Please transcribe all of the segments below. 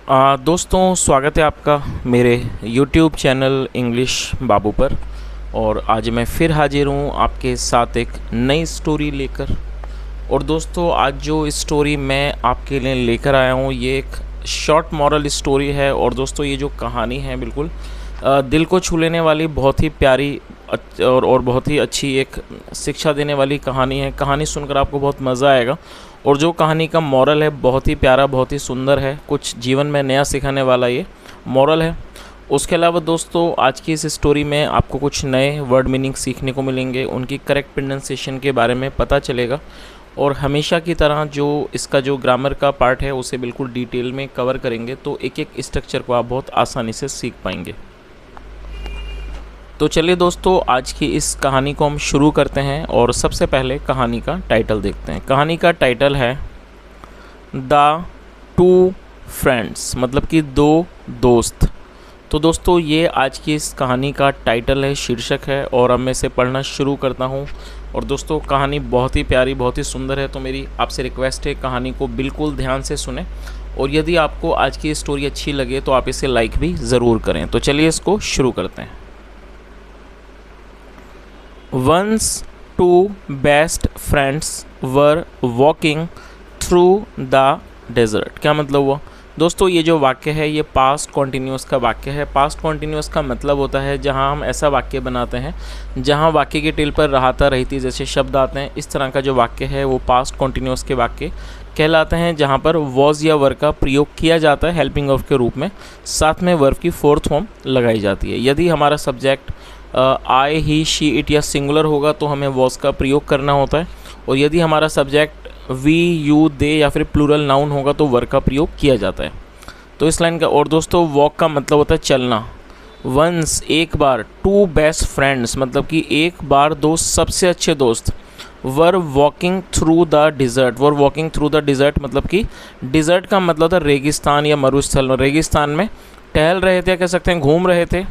दोस्तों, स्वागत है आपका मेरे YouTube चैनल इंग्लिश बाबू पर। और आज मैं फिर हाजिर हूँ आपके साथ एक नई स्टोरी लेकर। और दोस्तों, आज जो स्टोरी मैं आपके लिए लेकर आया हूँ ये एक शॉर्ट मॉरल स्टोरी है। और दोस्तों, ये जो कहानी है बिल्कुल दिल को छू लेने वाली, बहुत ही प्यारी और बहुत ही अच्छी एक शिक्षा देने वाली कहानी है। कहानी सुनकर आपको बहुत मज़ा आएगा। और जो कहानी का मॉरल है बहुत ही प्यारा, बहुत ही सुंदर है, कुछ जीवन में नया सिखाने वाला ये मॉरल है। उसके अलावा दोस्तों, आज की इस स्टोरी में आपको कुछ नए वर्ड मीनिंग सीखने को मिलेंगे, उनकी करेक्ट प्रोनाउंसिएशन के बारे में पता चलेगा। और हमेशा की तरह जो इसका जो ग्रामर का पार्ट है उसे बिल्कुल डिटेल में कवर करेंगे, तो एक एक स्ट्रक्चर को आप बहुत आसानी से सीख पाएंगे। तो चलिए दोस्तों, आज की इस कहानी को हम शुरू करते हैं। और सबसे पहले कहानी का टाइटल देखते हैं। कहानी का टाइटल है द टू फ्रेंड्स, मतलब कि दो दोस्त। तो दोस्तों, ये आज की इस कहानी का टाइटल है, शीर्षक है। और अब मैं इसे पढ़ना शुरू करता हूँ। और दोस्तों, कहानी बहुत ही प्यारी, बहुत ही सुंदर है। तो मेरी आपसे रिक्वेस्ट है, कहानी को बिल्कुल ध्यान से सुने। और यदि आपको आज की स्टोरी अच्छी लगे तो आप इसे लाइक भी ज़रूर करें। तो चलिए इसको शुरू करते हैं। Once two best friends were walking through the desert। क्या मतलब हुआ दोस्तों? ये जो वाक्य है ये पास्ट कॉन्टीन्यूअस का वाक्य है। पास्ट कॉन्टीन्यूअस का मतलब होता है जहाँ हम ऐसा वाक्य बनाते हैं जहाँ वाक्य के टिल पर रहता रहती जैसे शब्द आते हैं। इस तरह का जो वाक्य है वो पास्ट कॉन्टीन्यूअस के वाक्य कहलाते हैं, जहाँ पर वॉज या वर्ब का प्रयोग किया जाता है हेल्पिंग ऑफ के रूप में, साथ में वर्ब की फोर्थ फॉर्म लगाई जाती है। यदि हमारा subject I, he, she, it या सिंगुलर होगा तो हमें वॉज का प्रयोग करना होता है। और यदि हमारा सब्जेक्ट वी, यू, दे या फिर प्लूरल नाउन होगा तो वर्ब का प्रयोग किया जाता है। तो इस लाइन का। और दोस्तों, वॉक का मतलब होता है चलना। वंस एक बार, टू बेस्ट फ्रेंड्स मतलब कि एक बार दो सबसे अच्छे दोस्त, were walking through the desert. Were walking through the desert मतलब कि डिज़र्ट का मतलब होता है रेगिस्तान या मरुस्थल। रेगिस्तान में टहल रहे थे, कह सकते हैं घूम रहे थे।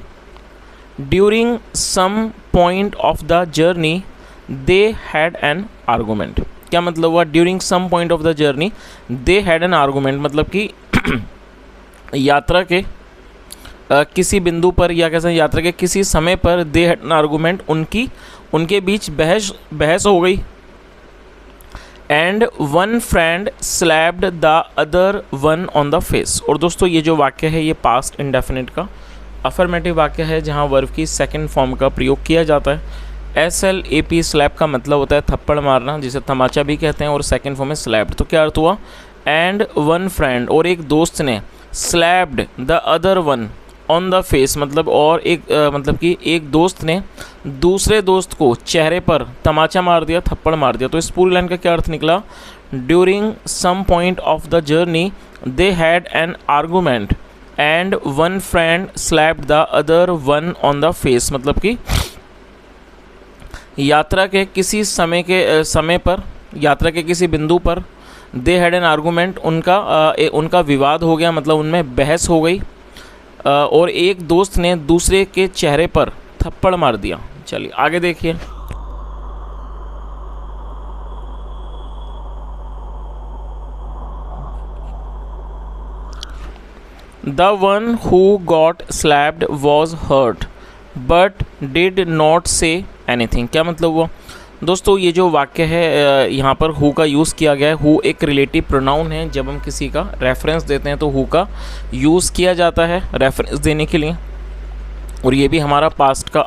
During some point of the journey they had an argument. क्या मतलब हुआ? During some point of the journey they had an argument मतलब कि यात्रा के किसी बिंदु पर या कैसे यात्रा के किसी समय पर दे हैड एन आर्गूमेंट, उनके बीच बहस हो गई। And one friend slapped the other one on the face. और दोस्तों, ये जो वाक्य है ये पास्ट इंडेफिनिट का अफर्मेटिव वाक्य है जहाँ वर्ब की सेकंड फॉर्म का प्रयोग किया जाता है। SLAP स्लैप का मतलब होता है थप्पड़ मारना, जिसे तमाचा भी कहते हैं। और सेकंड फॉर्म में स्लैप्ड। तो क्या अर्थ हुआ? एंड वन फ्रेंड, और एक दोस्त ने, slapped the other one on the face मतलब और एक मतलब कि एक दोस्त ने दूसरे दोस्त को चेहरे पर तमाचा मार दिया, थप्पड़ मार दिया। तो इस पूरी लाइन का क्या अर्थ निकला? During some point of the journey they had an argument and one friend slapped the other one on the face मतलब कि यात्रा के किसी समय पर, यात्रा के किसी बिंदु पर दे हैड एन आर्गूमेंट, उनका विवाद हो गया, मतलब उनमें बहस हो गई। और एक दोस्त ने दूसरे के चेहरे पर थप्पड़ मार दिया। चलिए आगे देखिए। The one who got slapped was hurt but did not say anything। क्या मतलब हुआ दोस्तों? ये जो वाक्य है यहाँ पर हु का यूज़ किया गया है। हु एक रिलेटिव प्रोनाउन है। जब हम किसी का रेफरेंस देते हैं तो हु का यूज़ किया जाता है रेफरेंस देने के लिए। और ये भी हमारा पास्ट का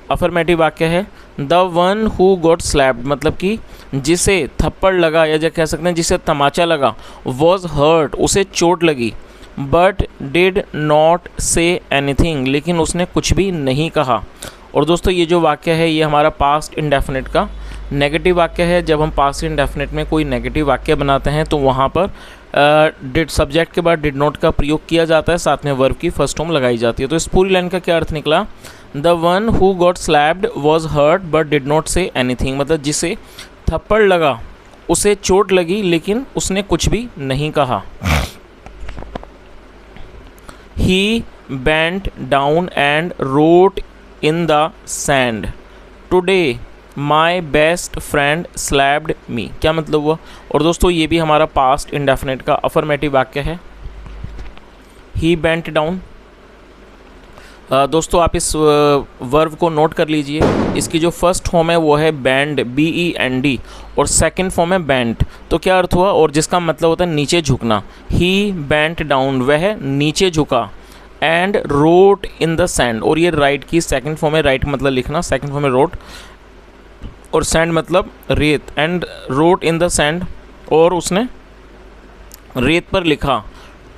अफर्मेटिव वाक्य है। The one who got slapped मतलब कि जिसे थप्पड़ लगा या जो कह सकते हैं जिसे तमाचा लगा, वॉज हर्ट उसे चोट लगी, but did not say anything लेकिन उसने कुछ भी नहीं कहा। और दोस्तों, ये जो वाक्य है ये हमारा पास्ट इंडेफिनिट का नेगेटिव वाक्य है। जब हम पास्ट इंडेफिनिट में कोई नेगेटिव वाक्य बनाते हैं तो वहाँ पर डिड सब्जेक्ट के बाद डिड नॉट का प्रयोग किया जाता है, साथ में वर्ब की फर्स्ट फॉर्म लगाई जाती है। तो इस पूरी लाइन का क्या अर्थ निकला? The one who got slapped was hurt but did not say anything मतलब जिसे थप्पड़ लगा उसे चोट लगी लेकिन उसने कुछ भी नहीं कहा। He bent down and wrote in the sand, "Today my best friend slapped me"। क्या मतलब हुआ? और दोस्तों, ये भी हमारा पास्ट इंडेफिनिट का अफर्मेटिव वाक्य है। ही बेंट डाउन। दोस्तों आप इस वर्ब को नोट कर लीजिए। इसकी जो फर्स्ट फॉर्म है वो है बैंड, BEND, और सेकंड फॉर्म है बेंट। तो क्या अर्थ हुआ, और जिसका मतलब होता है नीचे झुकना। ही बेंट डाउन, वह नीचे झुका। And wrote in the sand, और ये राइट की सेकंड फॉर्म है। राइट मतलब लिखना, सेकंड फॉर्म है रोट, और सैंड मतलब रेत। And wrote in the sand, और उसने रेत पर लिखा।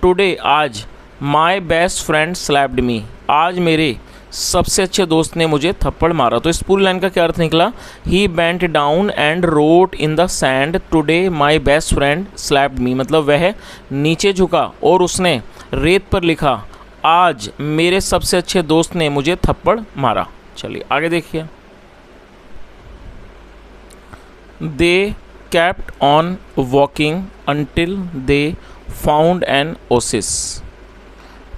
टुडे, आज, माई बेस्ट फ्रेंड स्लैप्ड मी, आज मेरे सबसे अच्छे दोस्त ने मुझे थप्पड़ मारा। तो इस पूरी लाइन का क्या अर्थ निकला, he bent down and wrote in the sand, today my best friend slapped me, मतलब वह नीचे झुका और उसने रेत पर लिखा, आज मेरे सबसे अच्छे दोस्त ने मुझे थप्पड़ मारा। चलिए आगे देखिए। दे kept on walking until they found an oasis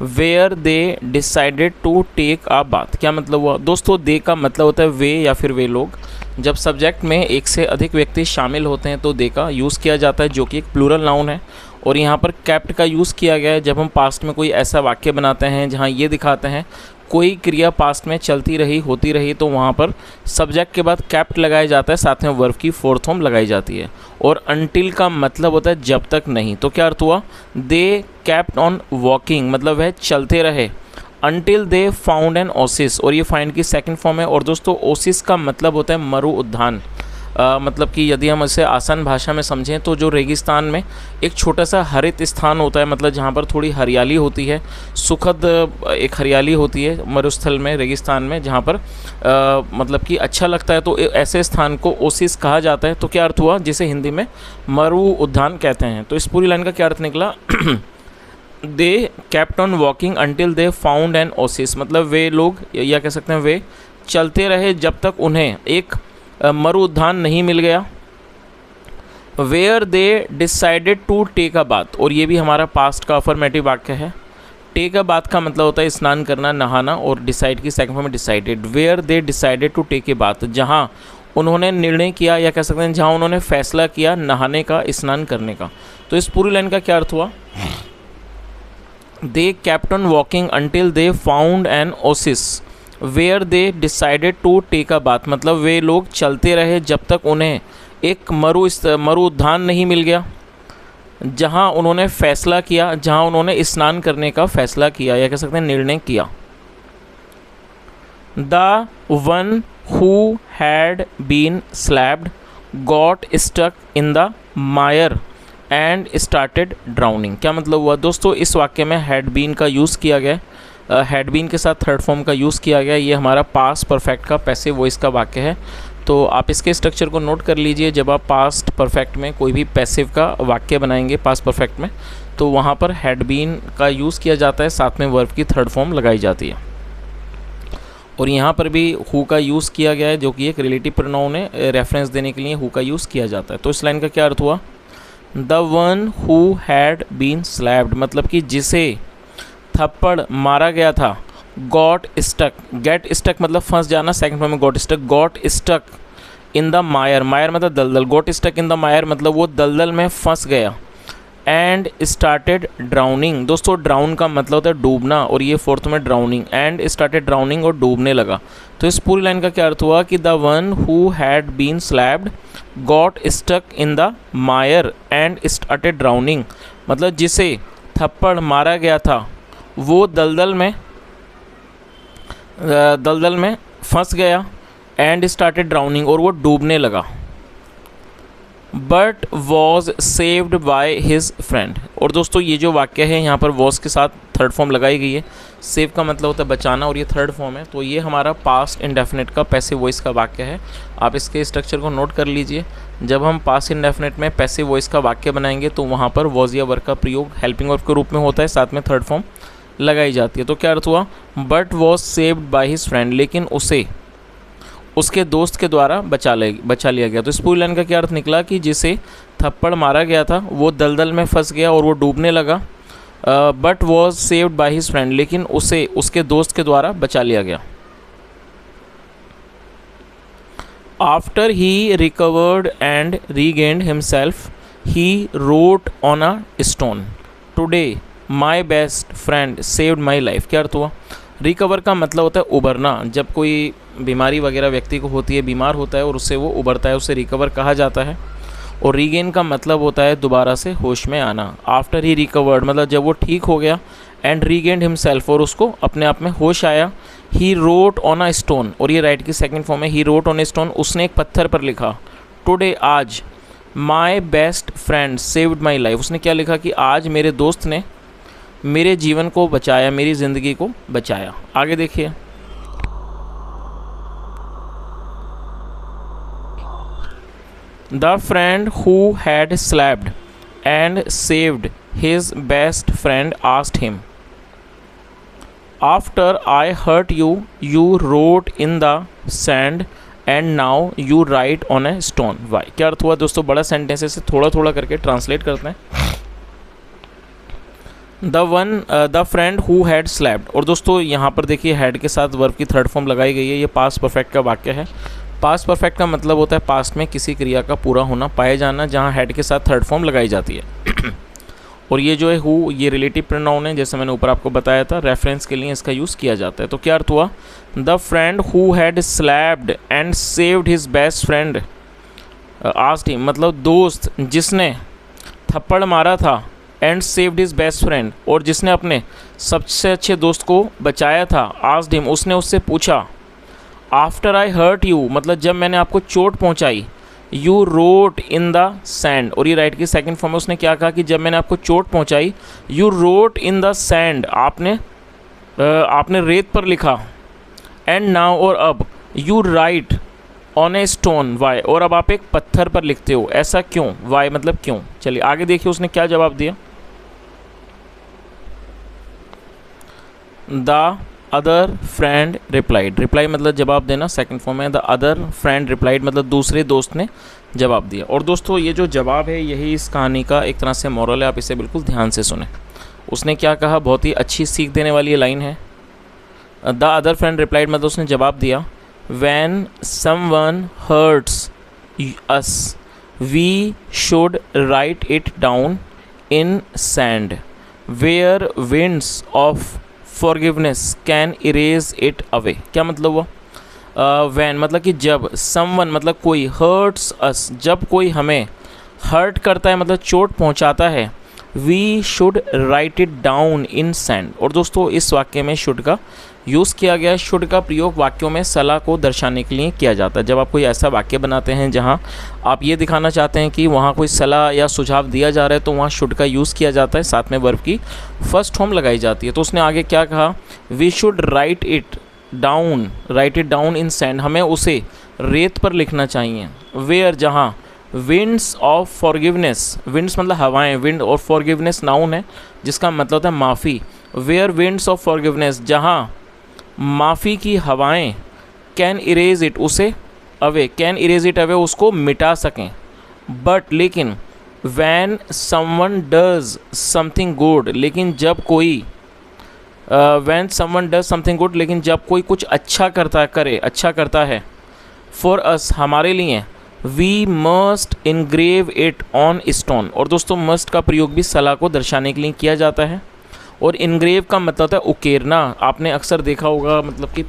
where they decided to take a bath। क्या मतलब हुआ दोस्तों, दे का मतलब होता है वे या फिर वे लोग। जब सब्जेक्ट में एक से अधिक व्यक्ति शामिल होते हैं तो दे का यूज़ किया जाता है, जो कि एक प्लूरल नाउन है। और यहाँ पर कैप्ट का यूज़ किया गया है जब हम पास्ट में कोई ऐसा वाक्य बनाते हैं जहाँ ये दिखाते हैं कोई क्रिया पास्ट में चलती रही, होती रही, तो वहाँ पर सब्जेक्ट के बाद कैप्ट लगाया जाता है, साथ में वर्ब की फोर्थ फॉर्म लगाई जाती है। और अनटिल का मतलब होता है जब तक नहीं। तो क्या अर्थ हुआ, दे कैप्ट ऑन वॉकिंग, मतलब वह चलते रहे, until they found an Oasis, और ये फाइंड की सेकंड फॉर्म है। और दोस्तों ओसिस का मतलब होता है मरु उद्यान। मतलब कि यदि हम इसे आसान भाषा में समझें तो जो रेगिस्तान में एक छोटा सा हरित स्थान होता है, मतलब जहाँ पर थोड़ी हरियाली होती है, सुखद एक हरियाली होती है मरुस्थल में, रेगिस्तान में, जहाँ पर मतलब कि अच्छा लगता है, तो ऐसे स्थान को ओसिस कहा जाता है। तो क्या अर्थ हुआ, जिसे हिंदी में मरु उद्यान कहते हैं। तो इस पूरी लाइन का क्या अर्थ निकला, दे kept on walking until they found an Oasis, मतलब वे लोग, या कह सकते हैं वे चलते रहे जब तक उन्हें एक मरु उद्यान नहीं मिल गया। Where they decided to take a bath, और ये भी हमारा पास्ट का अफर्मेटिव वाक्य है। टेक अ बाथ का मतलब होता है स्नान करना, नहाना, और डिसाइड की सेकंड फॉर्म में decided. Where they decided to take a bath, जहाँ उन्होंने निर्णय किया, या कह सकते हैं जहाँ उन्होंने फैसला किया नहाने का, स्नान करने का। तो इस पूरी लाइन का क्या अर्थ हुआ, they kept on walking until they found an oasis where they decided to take a bath, मतलब वे लोग चलते रहे जब तक उन्हें एक मरु उद्यान नहीं मिल गया, जहां उन्होंने फैसला किया, जहां उन्होंने स्नान करने का फैसला किया, या कह सकते हैं निर्णय किया। The one who had been slapped got stuck in the mire and started drowning. क्या मतलब हुआ दोस्तों, इस वाक्य में हैड बीन का यूज़ किया गया, हैड बीन के साथ थर्ड फॉर्म का यूज़ किया गया। ये हमारा पास्ट परफेक्ट का पैसिव वॉइस का वाक्य है। तो आप इसके स्ट्रक्चर को नोट कर लीजिए। जब आप पास्ट परफेक्ट में कोई भी पैसिव का वाक्य बनाएंगे पास्ट परफेक्ट में, तो वहाँ पर हैड बीन का यूज़ किया जाता है, साथ में वर्ब की थर्ड फॉर्म लगाई जाती है। और यहाँ पर भी हु का यूज़ किया गया है, जो कि एक रिलेटिव प्रोनाउन है, रेफरेंस देने के लिए हु का यूज़ किया जाता है। तो इस लाइन का क्या अर्थ हुआ, the one who had been slapped, मतलब कि जिसे थप्पड़ मारा गया था, गॉट स्टक, गेट स्टक मतलब फंस जाना, सेकंड फॉर्म में got stuck, got stuck in the mire, mire मतलब दलदल, गॉट स्टक इन द मायर मतलब वो दलदल में फंस गया। एंड स्टार्टेड ड्राउनिंग, दोस्तों ड्राउन का मतलब होता है डूबना, और ये फोर्थ में ड्राउनिंग, एंड स्टार्टेड ड्राउनिंग, और डूबने लगा। तो इस पूरी लाइन का क्या अर्थ हुआ कि the one who had been slapped got stuck in the mire and started drowning, मतलब जिसे थप्पड़ मारा गया था वो दलदल में फंस गया, एंड स्टार्टेड ड्राउनिंग, और वो डूबने लगा। But was saved by his friend, और दोस्तों ये जो वाक्य है यहाँ पर वॉज के साथ थर्ड फॉर्म लगाई गई है। सेव का मतलब होता है बचाना, और ये थर्ड फॉर्म है। तो ये हमारा पास्ट इंडेफिनिट का पैसिव वॉइस का वाक्य है। आप इसके स्ट्रक्चर को नोट कर लीजिए। जब हम पास्ट इंडेफिनिट में पैसिव वॉइस का वाक्य बनाएंगे तो वहाँ पर वॉज या वर्ब का प्रयोग हेल्पिंग वर्ब के रूप में होता है, साथ में थर्ड फॉर्म लगाई जाती है। तो क्या अर्थ हुआ, but was saved by his friend, लेकिन उसे उसके दोस्त के द्वारा बचा लिया गया। तो इस पूरी लाइन का क्या अर्थ निकला कि जिसे थप्पड़ मारा गया था वो दलदल में फंस गया और वो डूबने लगा। But was saved by his friend, लेकिन उसे उसके दोस्त के द्वारा बचा लिया गया। After he recovered and regained himself he wrote on a stone, today my best friend saved my life. क्या अर्थ हुआ? रिकवर का मतलब होता है उभरना। जब कोई बीमारी वगैरह व्यक्ति को होती है, बीमार होता है और उससे वो उभरता है, उसे रिकवर कहा जाता है। और रीगेन का मतलब होता है दोबारा से होश में आना। आफ्टर ही रिकवर्ड मतलब जब वो ठीक हो गया। एंड रीगेंड हिमसेल्फ और उसको अपने आप में होश आया। He wrote on a stone और ये राइट की सेकंड फॉर्म है। He wrote on a stone, उसने एक पत्थर पर लिखा। टुडे आज माई best friend saved my life, उसने क्या लिखा कि आज मेरे दोस्त ने मेरे जीवन को बचाया, मेरी ज़िंदगी को बचाया। आगे देखिए, the friend who had slapped and saved his best friend asked him, after I hurt you, you wrote in the sand and now you write on a stone. Why. क्या अर्थ हुआ दोस्तों? बड़ा सेंटेंस है, इसे थोड़ा थोड़ा करके ट्रांसलेट करते हैं। The friend who had slapped, और दोस्तों यहाँ पर देखिए हैड के साथ वर्ब की थर्ड फॉर्म लगाई गई है। ये पास्ट परफेक्ट का वाक्य है। पास्ट परफेक्ट का मतलब होता है पास्ट में किसी क्रिया का पूरा होना, पाए जाना, जहाँ हैड के साथ थर्ड फॉर्म लगाई जाती है। और ये जो है हु, ये रिलेटिव प्रोनाउन है, जैसे मैंने ऊपर आपको बताया था, रेफरेंस के लिए इसका यूज़ किया जाता है। तो क्या अर्थ हुआ? The friend who had slapped and saved his best friend asked him, मतलब दोस्त जिसने थप्पड़ मारा था, and saved his best friend, और जिसने अपने सबसे अच्छे दोस्त को बचाया था, आस्क्ड हिम, उसने उससे पूछा, आफ्टर आई हर्ट यू मतलब जब मैंने आपको चोट पहुंचाई, you wrote in the sand, और ये राइट की सेकंड फॉर्म में उसने क्या कहा कि जब मैंने आपको चोट पहुंचाई, you wrote in the sand, आपने रेत पर लिखा। एंड नाउ और अब, you write on a stone, why, और अब आप एक पत्थर पर लिखते हो, ऐसा क्यों? वाई मतलब क्यों। चलिए आगे देखिए उसने क्या जवाब दिया। The other friend replied, reply मतलब जवाब देना, सेकंड फॉर्म है। द अदर फ्रेंड रिप्लाइड मतलब दूसरे दोस्त ने जवाब दिया। और दोस्तों ये जो जवाब है यही इस कहानी का एक तरह से मॉरल है, आप इसे बिल्कुल ध्यान से सुने। उसने क्या कहा, बहुत ही अच्छी सीख देने वाली ये लाइन है। द अदर फ्रेंड रिप्लाइड मतलब उसने जवाब दिया, when someone hurts us we should write it down in sand where winds of forgiveness can erase it away। क्या मतलब हुआ? when मतलब कि जब, someone मतलब कोई, hurts us जब कोई हमें hurt करता है मतलब चोट पहुंचाता है, we should write it down in sand। और दोस्तों इस वाक्य में should का यूज़ किया गया। शुड का प्रयोग वाक्यों में सलाह को दर्शाने के लिए किया जाता है। जब आप कोई ऐसा वाक्य बनाते हैं जहां आप ये दिखाना चाहते हैं कि वहां कोई सलाह या सुझाव दिया जा रहा है, तो वहां शुड का यूज़ किया जाता है, साथ में वर्ब की फर्स्ट फॉर्म लगाई जाती है। तो उसने आगे क्या कहा, we should write it down in sand, हमें उसे रेत पर लिखना चाहिए। वेयर जहाँ, विंड्स ऑफ फॉरगिवनेस, विंड्स मतलब हवाएं, विंड और फॉरगिवनेस नाउन है जिसका मतलब होता है माफ़ी। वेयर विंड्स ऑफ फॉरगिवनेस जहाँ माफ़ी की हवाएं, कैन इरेज इट उसे away, can erase it away उसको मिटा सकें। बट लेकिन, when someone does something good, लेकिन जब कोई when someone does something good लेकिन जब कोई कुछ अच्छा करता है, फॉर अस हमारे लिए, we must engrave it on stone. और दोस्तों मस्ट का प्रयोग भी सलाह को दर्शाने के लिए किया जाता है। और इनग्रेव का मतलब होता है उकेरना। आपने अक्सर देखा होगा मतलब कि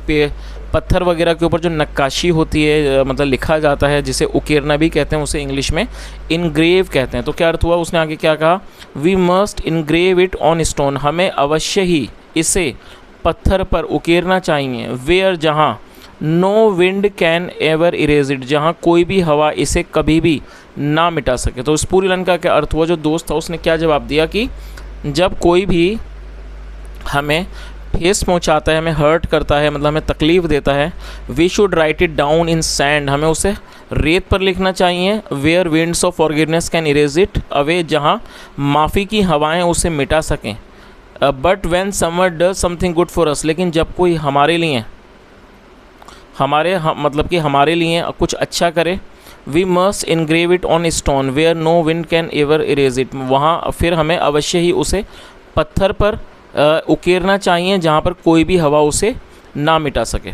पत्थर वगैरह के ऊपर जो नक्काशी होती है मतलब लिखा जाता है, जिसे उकेरना भी कहते हैं, उसे इंग्लिश में इनग्रेव कहते हैं। तो क्या अर्थ हुआ, उसने आगे क्या कहा, we must engrave it on stone, हमें अवश्य ही इसे पत्थर पर उकेरना चाहिए। वेयर जहाँ, no wind can ever erase it, जहाँ कोई भी हवा इसे कभी भी ना मिटा सके। तो इस पूरी लाइन का क्या अर्थ हुआ, जो दोस्त था उसने क्या जवाब दिया कि जब कोई भी हमें ठेस पहुंचाता है, हमें हर्ट करता है, मतलब हमें तकलीफ़ देता है, we should write it down in sand, हमें उसे रेत पर लिखना चाहिए। Where winds of forgiveness can erase it away, जहाँ माफ़ी की हवाएं उसे मिटा सकें। But when someone does something good for us, लेकिन जब कोई हमारे लिए मतलब कि हमारे लिए कुछ अच्छा करे, we must engrave it on stone where no wind can ever erase it, वहाँ फिर हमें अवश्य ही उसे पत्थर पर उकेरना चाहिए जहाँ पर कोई भी हवा उसे ना मिटा सके।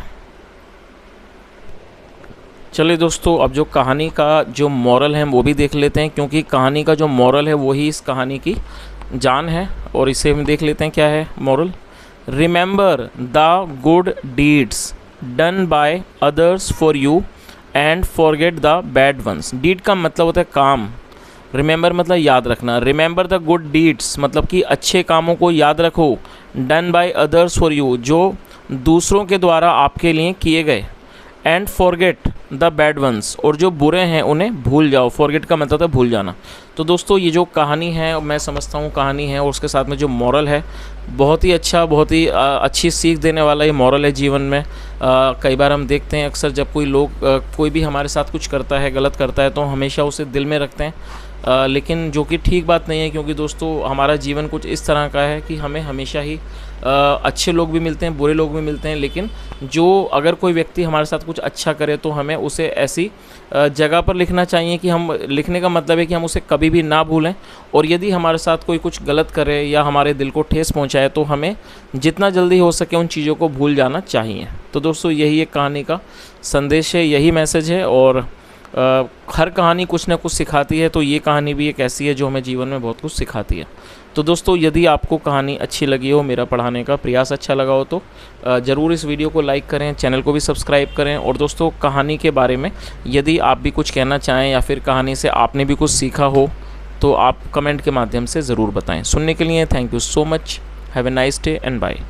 चलिए दोस्तों, अब जो कहानी का जो मॉरल है वो भी देख लेते हैं, क्योंकि कहानी का जो मॉरल है वही इस कहानी की जान है और इसे हम देख लेते हैं क्या है moral. Remember the good deeds done by others for you and forget the bad ones. Deed का मतलब होता है काम, रिमेंबर मतलब याद रखना। रिमेंबर द गुड डीड्स मतलब कि अच्छे कामों को याद रखो। Done by others for you जो दूसरों के द्वारा आपके लिए किए गए। And forget the bad ones और जो बुरे हैं उन्हें भूल जाओ। फॉरगेट का मतलब है भूल जाना। तो दोस्तों ये जो कहानी है मैं समझता हूँ कहानी है और उसके साथ में जो मॉरल है बहुत ही अच्छा, बहुत ही अच्छी सीख देने वाला ये मॉरल है जीवन में। कई बार हम देखते हैं अक्सर जब कोई लोग कोई भी हमारे साथ कुछ करता है, गलत करता है तो हमेशा उसे दिल में रखते हैं, लेकिन जो कि ठीक बात नहीं है, क्योंकि दोस्तों हमारा जीवन कुछ इस तरह का है कि हमें हमेशा ही अच्छे लोग भी मिलते हैं, बुरे लोग भी मिलते हैं, लेकिन जो अगर कोई व्यक्ति हमारे साथ कुछ अच्छा करे तो हमें उसे ऐसी जगह पर लिखना चाहिए कि हम, लिखने का मतलब है कि हम उसे कभी भी ना भूलें। और यदि हमारे साथ कोई कुछ गलत करे या हमारे दिल को ठेस पहुंचाए तो हमें जितना जल्दी हो सके उन चीज़ों को भूल जाना चाहिए। तो दोस्तों यही एक कहानी का संदेश है, यही मैसेज है। और हर कहानी कुछ ना कुछ सिखाती है, तो ये कहानी भी एक ऐसी है जो हमें जीवन में बहुत कुछ सिखाती है। तो दोस्तों यदि आपको कहानी अच्छी लगी हो, मेरा पढ़ाने का प्रयास अच्छा लगा हो, तो ज़रूर इस वीडियो को लाइक करें, चैनल को भी सब्सक्राइब करें। और दोस्तों कहानी के बारे में यदि आप भी कुछ कहना चाहें या फिर कहानी से आपने भी कुछ सीखा हो तो आप कमेंट के माध्यम से ज़रूर बताएं। सुनने के लिए thank you so much. Have a nice day and bye.